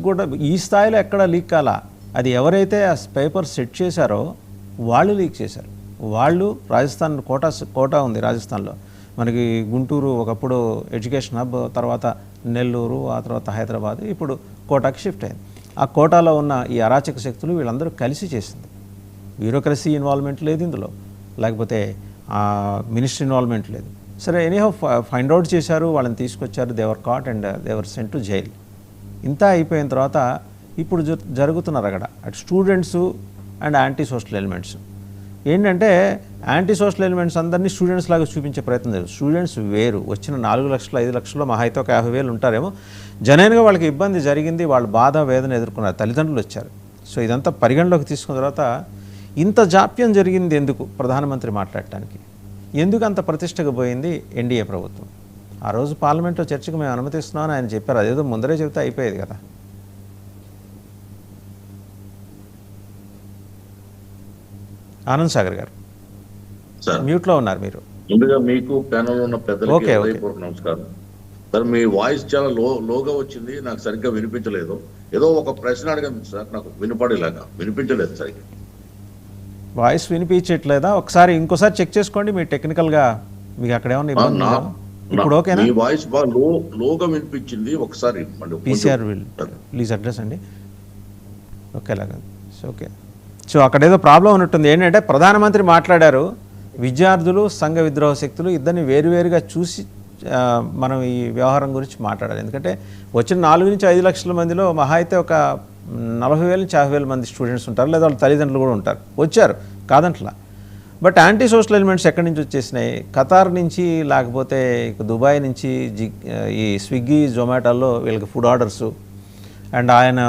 కూడా ఈ స్థాయిలో ఎక్కడ లీక్ కాలా. అది ఎవరైతే ఆ పేపర్ సెట్ చేశారో వాళ్ళు లీక్ చేశారు. వాళ్ళు రాజస్థాన్ కోటా ఉంది రాజస్థాన్లో. మనకి గుంటూరు ఒకప్పుడు ఎడ్యుకేషన్ హబ్, తర్వాత నెల్లూరు, ఆ తర్వాత హైదరాబాద్, ఇప్పుడు కోటాకి షిఫ్ట్ అయింది. ఆ కోటాలో ఉన్న ఈ అరాచక శక్తులు వీళ్ళందరూ కలిసి చేసింది. బ్యూరోక్రసీ ఇన్వాల్వ్మెంట్ లేదు ఇందులో, లేకపోతే మినిస్ట్రీ ఇన్వాల్వ్మెంట్ లేదు. సరే, ఎనీహౌ ఫైండ్ అవుట్ చేశారు, వాళ్ళని తీసుకొచ్చారు, they were caught and they were sent to jail. ఇంత అయిపోయిన తర్వాత ఇప్పుడు జరుగుతున్నారు అక్కడ అటు students and anti social elements. ఏంటంటే యాంటీ సోషల్ ఎలిమెంట్స్ అందరినీ స్టూడెంట్స్ లాగా చూపించే ప్రయత్నం చేస్తారు. స్టూడెంట్స్ వేరు, వచ్చిన 4 లక్షలు 5 లక్షల్లో మహా అయితే ఒక 50,000 ఉంటారేమో. జనైన్గా వాళ్ళకి ఇబ్బంది జరిగింది, వాళ్ళు బాధ వేదన ఎదుర్కొన్నారు, తల్లిదండ్రులు వచ్చారు. సో ఇదంతా పరిగణలోకి తీసుకున్న తర్వాత ఇంత జాప్యం జరిగింది ఎందుకు? ప్రధానమంత్రి మాట్లాడటానికి ఎందుకు అంత ప్రతిష్టగా పోయింది ఎన్డీఏ ప్రభుత్వం? ఆ రోజు పార్లమెంట్లో చర్చకు మేము అనుమతిస్తున్నామని ఆయన చెప్పారు. అదేదో ముందరే చెబితే అయిపోయేది కదా. ఆనంద్ సాగర్ గారు మ్యూట్లో ఉన్నారు మీరు. ముందుగా మీకు ప్యానల్ ఉన్న పెద్దలకి నమస్కారం సార్. మీ వాయిస్ చాలా లోగా వచ్చింది, నాకు సరిగ్గా వినిపించలేదు. ఏదో ఒక ప్రశ్న అడగండి సార్, నాకు వినపడేలాగా వినిపించలేదు సరిగ్గా. వాయిస్ వినిపించట్లేదా? ఒకసారి ఇంకోసారి చెక్ చేసుకోండి మీ టెక్నికల్గా, మీకు అక్కడ ఏమన్నా ఇబ్బంది ఉందా? ఇప్పుడు ఓకేనా? మీ వాయిస్ బాగా లోగా వినిపించింది. ఒకసారి పీసీఆర్ విల్ ప్లీజ్ అడ్రస్ అండి. ఓకేలాగా ఓకే. సో అక్కడ ఏదో ప్రాబ్లం ఉన్నట్టుంది. ఏంటంటే ప్రధానమంత్రి మాట్లాడారు, విద్యార్థులు సంఘ విద్రోహ శక్తులు ఇద్దరిని వేరువేరుగా చూసి మనం ఈ వ్యవహారం గురించి మాట్లాడాలి. ఎందుకంటే వచ్చిన 4 నుంచి 5 లక్షల మందిలో మహా అయితే ఒక 40,000 నుంచి 50,000 మంది స్టూడెంట్స్ ఉంటారు, లేదా వాళ్ళ తల్లిదండ్రులు కూడా ఉంటారు, వచ్చారు కాదంట్లా. బట్ యాంటీ సోషల్ ఎలిమెంట్స్ ఎక్కడి నుంచి వచ్చేసినాయి? ఖతార్ నుంచి, లేకపోతే దుబాయ్ నుంచి ఈ స్విగ్గీ జొమాటోల్లో వీళ్ళకి ఫుడ్ ఆర్డర్సు. అండ్ ఆయన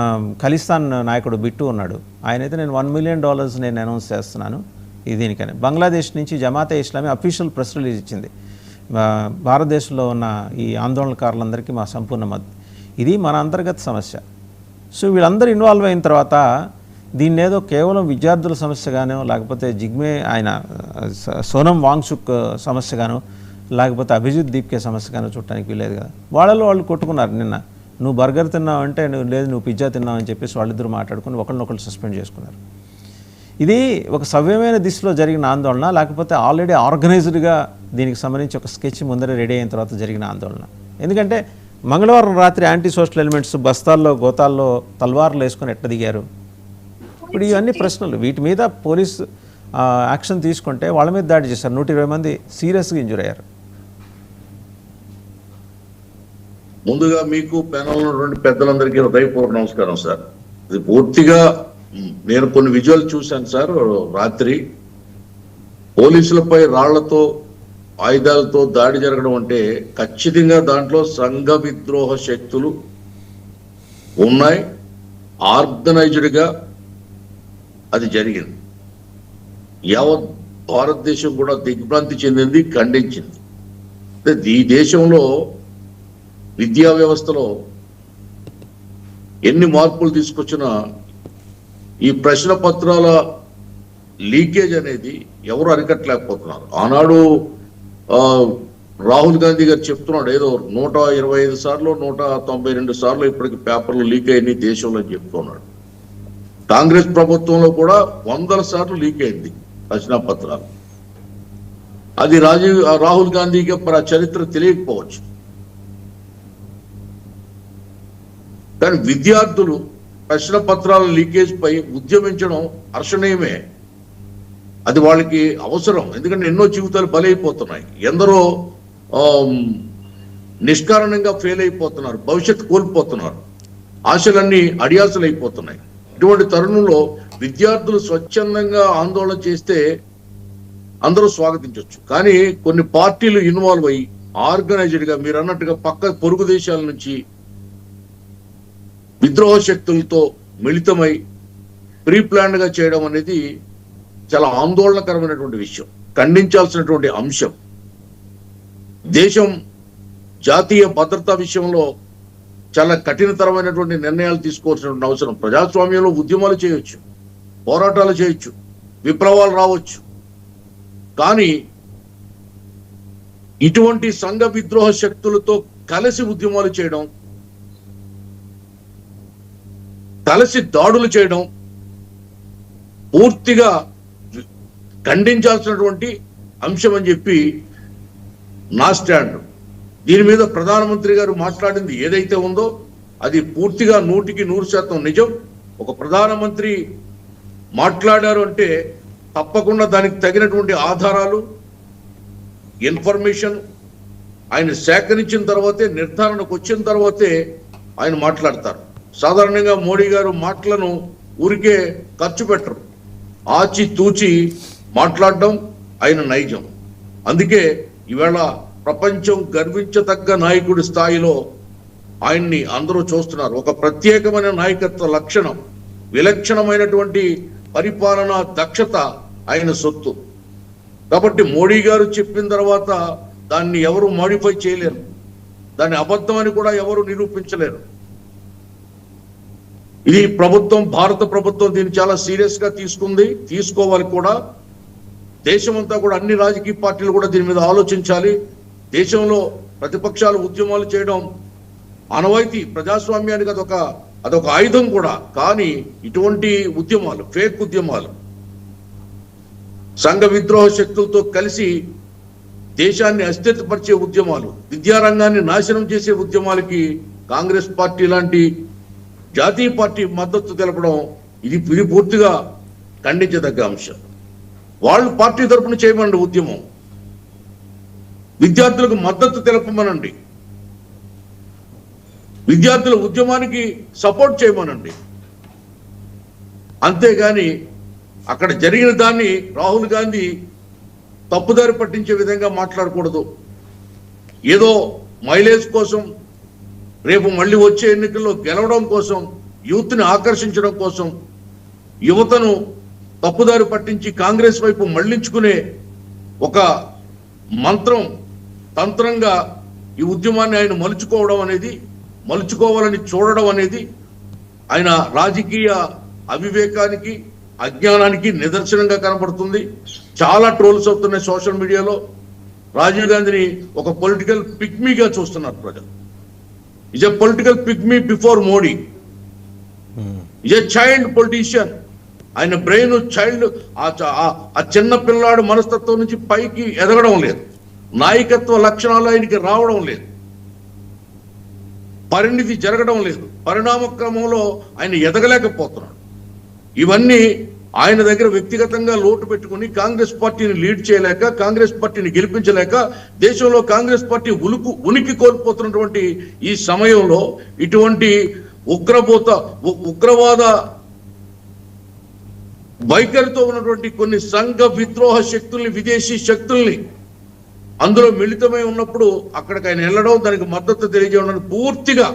ఖలిస్తాన్ నాయకుడు బిట్టు ఉన్నాడు, ఆయనైతే నేను $1 మిలియన్ నేను అనౌన్స్ చేస్తున్నాను దీనికని. బంగ్లాదేశ్ నుంచి Jamaat-e Islami official press release ఇచ్చింది, భారతదేశంలో ఉన్న ఈ ఆందోళనకారులందరికీ మా సంపూర్ణ మద్దతు. ఇది మన అంతర్గత సమస్య. సో వీళ్ళందరూ ఇన్వాల్వ్ అయిన తర్వాత దీన్ని ఏదో కేవలం విద్యార్థుల సమస్యగానో, లేకపోతే జిగ్మే ఆయన సోనం వాంగ్చుక్ సమస్యగానో, లేకపోతే అభిజిత్ దీప్కే సమస్యగానో చూడటానికి వీలేదు కదా. వాళ్ళలో వాళ్ళు కొట్టుకున్నారు. నిన్న నువ్వు బర్గర్ తిన్నావు అంటే లేదు నువ్వు పిజ్జా తిన్నావు అని చెప్పేసి వాళ్ళిద్దరూ మాట్లాడుకుని ఒకళ్ళనొకళ్ళు సస్పెండ్ చేసుకున్నారు. ఇది ఒక సవ్యమైన దిశలో జరిగిన ఆందోళన, లేకపోతే ఆల్రెడీ ఆర్గనైజ్డ్గా దీనికి సంబంధించి ఒక స్కెచ్ ముందరే రెడీ అయిన తర్వాత జరిగిన ఆందోళన? ఎందుకంటే మంగళవారం రాత్రి యాంటీ సోషల్ ఎలిమెంట్స్ బస్తాల్లో గోతాల్లో తల్వార్లు వేసుకొని ఎట్ట దిగారు? ఇప్పుడు ఇవన్నీ ప్రశ్నలు. వీటి మీద పోలీసు యాక్షన్ తీసుకుంటే వాళ్ళ మీద దాడి చేశారు. 120 మంది సీరియస్గా ఇంజూర్ అయ్యారు. ముందుగా మీకు ప్యానల్ ఉన్నటువంటి పెద్దలందరికీ హృదయపూర్వక నమస్కారం సార్. ఇది పూర్తిగా నేను కొన్ని విజువల్ చూశాను సార్. రాత్రి పోలీసులపై రాళ్లతో ఆయుధాలతో దాడి జరగడం అంటే ఖచ్చితంగా దాంట్లో సంఘ విద్రోహ శక్తులు ఉన్నాయి, ఆర్గనైజ్డ్గా అది జరిగింది. యావత్ భారతదేశం కూడా దిగ్భ్రాంతి చెందింది, ఖండించింది. ఈ దేశంలో విద్యా వ్యవస్థలో ఎన్ని మార్పులు తీసుకొచ్చినా ఈ ప్రశ్న పత్రాల లీకేజ్ అనేది ఎవరు అరికట్టలేకపోతున్నారు. ఆనాడు రాహుల్ గాంధీ గారు చెప్తున్నాడు, ఏదో 125 సార్లు 192 సార్లు ఇప్పటికి పేపర్లు లీక్ అయినాయి దేశంలో అని చెప్తున్నాడు. కాంగ్రెస్ ప్రభుత్వంలో కూడా 100 సార్లు లీక్ అయింది ప్రశ్న పత్రాలు. అది రాహుల్ గాంధీకి చరిత్ర తెలియకపోవచ్చు, కానీ విద్యార్థులు ప్రశ్న పత్రాల లీకేజ్ పై ఉద్యమించడం హర్షణీయమే. అది వాళ్ళకి అవసరం, ఎందుకంటే ఎన్నో జీవితాలు బలైపోతున్నాయి, ఎందరో నిష్కారణంగా ఫెయిల్ అయిపోతున్నారు, భవిష్యత్తు కోల్పోతున్నారు, ఆశలన్నీ అడియాసలు అయిపోతున్నాయి. ఇటువంటి తరుణంలో విద్యార్థులు స్వచ్ఛందంగా ఆందోళన చేస్తే అందరూ స్వాగతించవచ్చు. కానీ కొన్ని పార్టీలు ఇన్వాల్వ్ అయ్యి ఆర్గనైజ్డ్గా మీరు అన్నట్టుగా పక్క పొరుగు దేశాల నుంచి విద్రోహ శక్తులతో మిళితమై ప్రీ ప్లాన్డ్ గా చేయడం అనేది చాలా ఆందోళనకరమైనటువంటి విషయం, ఖండించాల్సినటువంటి అంశం. దేశం జాతీయ భద్రతా విషయంలో చాలా కఠినతరమైనటువంటి నిర్ణయాలు తీసుకోవాల్సినటువంటి అవసరం. ప్రజాస్వామ్యంలో ఉద్యమాలు చేయొచ్చు, పోరాటాలు చేయొచ్చు, విప్లవాలు రావచ్చు, కానీ ఇటువంటి సంఘ విద్రోహ శక్తులతో కలిసి ఉద్యమాలు చేయడం కలిసి దాడులు చేయడం పూర్తిగా ఖండించాల్సినటువంటి అంశం అని చెప్పి నా స్టాండ్. దీని మీద ప్రధానమంత్రి గారు మాట్లాడింది ఏదైతే ఉందో అది పూర్తిగా 100% నిజం. ఒక ప్రధానమంత్రి మాట్లాడారు అంటే తప్పకుండా దానికి తగినటువంటి ఆధారాలు, ఇన్ఫర్మేషన్ ఆయన సేకరించిన తర్వాతే, నిర్ధారణకు వచ్చిన తర్వాతే ఆయన మాట్లాడతారు. సాధారణంగా మోడీ గారు మాటలను ఊరికే ఖర్చు పెట్టరు, ఆచి తూచి మాట్లాడడం ఆయన నైజం. అందుకే ఈవేళ ప్రపంచం గర్వించదగ్గ నాయకుడి స్థాయిలో ఆయన్ని అందరూ చూస్తున్నారు. ఒక ప్రత్యేకమైన నాయకత్వ లక్షణం, విలక్షణమైనటువంటి పరిపాలనా దక్షత ఆయన సొత్తు. కాబట్టి మోడీ గారు చెప్పిన తర్వాత దాన్ని ఎవరు మాడిఫై చేయలేరు, దాన్ని అబద్ధమని కూడా ఎవరు నిరూపించలేరు. ఇది ప్రభుత్వం, భారత ప్రభుత్వం దీన్ని చాలా సీరియస్ గా తీసుకుంది, తీసుకోవాలి కూడా. దేశమంతా కూడా, అన్ని రాజకీయ పార్టీలు కూడా దీని మీద ఆలోచించాలి. దేశంలో ప్రతిపక్షాలు ఉద్యమాలు చేయడం ఆనవాయితీ, ప్రజాస్వామ్యానికి అదొక ఆయుధం కూడా. కానీ ఇటువంటి ఉద్యమాలు, ఫేక్ ఉద్యమాలు, సంఘ విద్రోహ శక్తులతో కలిసి దేశాన్ని అస్థిరపరిచే ఉద్యమాలు, విద్యారంగాన్ని నాశనం చేసే ఉద్యమాలకి కాంగ్రెస్ పార్టీ లాంటి జాతీయ పార్టీ మద్దతు తెలపడం ఇది పూర్తిగా ఖండించదగ్గ అంశం. వాళ్ళు పార్టీ తరపున చేయమనండి ఉద్యమం, విద్యార్థులకు మద్దతు తెలపమనండి, విద్యార్థుల ఉద్యమానికి సపోర్ట్ చేయమనండి. అంతేగాని అక్కడ జరిగిన దాన్ని రాహుల్ గాంధీ తప్పుదారి పట్టించే విధంగా మాట్లాడకూడదు. ఏదో మైలేజ్ కోసం, రేపు మళ్ళీ వచ్చే ఎన్నికల్లో గెలవడం కోసం, యూత్ని ఆకర్షించడం కోసం, యువతను తప్పుదారి పట్టించి కాంగ్రెస్ వైపు మళ్లించుకునే ఒక మంత్రం, తంత్రంగా ఈ ఉద్యమాన్ని ఆయన మలుచుకోవాలని చూడడం అనేది ఆయన రాజకీయ అవివేకానికి, అజ్ఞానానికి నిదర్శనంగా కనబడుతుంది. చాలా ట్రోల్స్ అవుతున్నాయి సోషల్ మీడియాలో. రాజీవ్ గాంధీని ఒక పొలిటికల్ పిగ్మీగా చూస్తున్నారు ప్రజలు. Is a political pygmy before Modi, is a child politician. ఆయన బ్రెయిన్ చైల్డ్, ఆ చిన్న పిల్లాడు మనస్తత్వం నుంచి పైకి ఎదగడం లేదు, నాయకత్వ లక్షణాలు ఆయనకి రావడం లేదు, పరిణితి జరగడం లేదు, పరిణామ క్రమంలో ఆయన ఎదగలేకపోతున్నాడు. ఇవన్నీ ఆయన దగ్గర వ్యక్తిగతంగా లోటు పెట్టుకుని కాంగ్రెస్ పార్టీని లీడ్ చేయలేక, కాంగ్రెస్ పార్టీని గెలిపించలేక, దేశంలో కాంగ్రెస్ పార్టీ ఉనికి కోల్పోతున్నటువంటి ఈ సమయంలో ఇటువంటి ఉగ్రవాద వైఖరితో ఉన్నటువంటి కొన్ని సంఘ విద్రోహ శక్తుల్ని, విదేశీ శక్తుల్ని అందులో మిళితమై ఉన్నప్పుడు అక్కడికి ఆయన వెళ్ళడం, దానికి మద్దతు తెలియజేయడం పూర్తిగా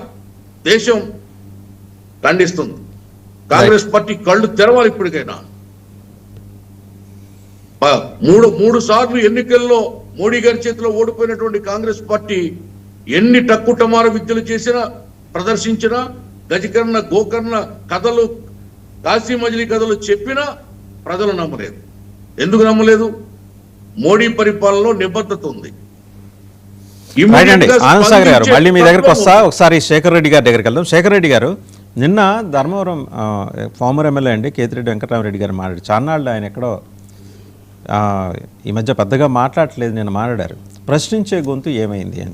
దేశం ఖండిస్తుంది. కాంగ్రెస్ పార్టీ కళ్ళు తెరవాలి ఇప్పటికైనా. మూడు సార్లు ఎన్నికల్లో మోడీ గారి చేతిలో ఓడిపోయినటువంటి కాంగ్రెస్ పార్టీ ఎన్ని టక్కుటమార విద్యలు చేసినా, ప్రదర్శించినా, గజకర్ణ గోకర్ణ కథలు, కాశీ మజిలీ కథలు చెప్పినా ప్రజలు నమ్మలేదు. ఎందుకు నమ్మలేదు? మోడీ పరిపాలనలో నిబద్ధత ఉంది. ఆనంద్ సాగర్ గారు, మళ్ళీ మీ దగ్గరకు వస్తా. ఒకసారి శేఖర్ రెడ్డి గారి దగ్గరికి వెళ్దాం. శేఖర్ రెడ్డి గారు, నిన్న ధర్మవరం ఫార్మర్ ఎమ్మెల్యే అండి కేతిరెడ్డి వెంకటరామరెడ్డి గారు మాట్లాడారు. చాన్నాళ్ళు ఆయన ఎక్కడో ఈ మధ్య పెద్దగా మాట్లాడట్లేదు, నిన్న మాట్లాడారు. ప్రశ్నించే గొంతు ఏమైంది అని.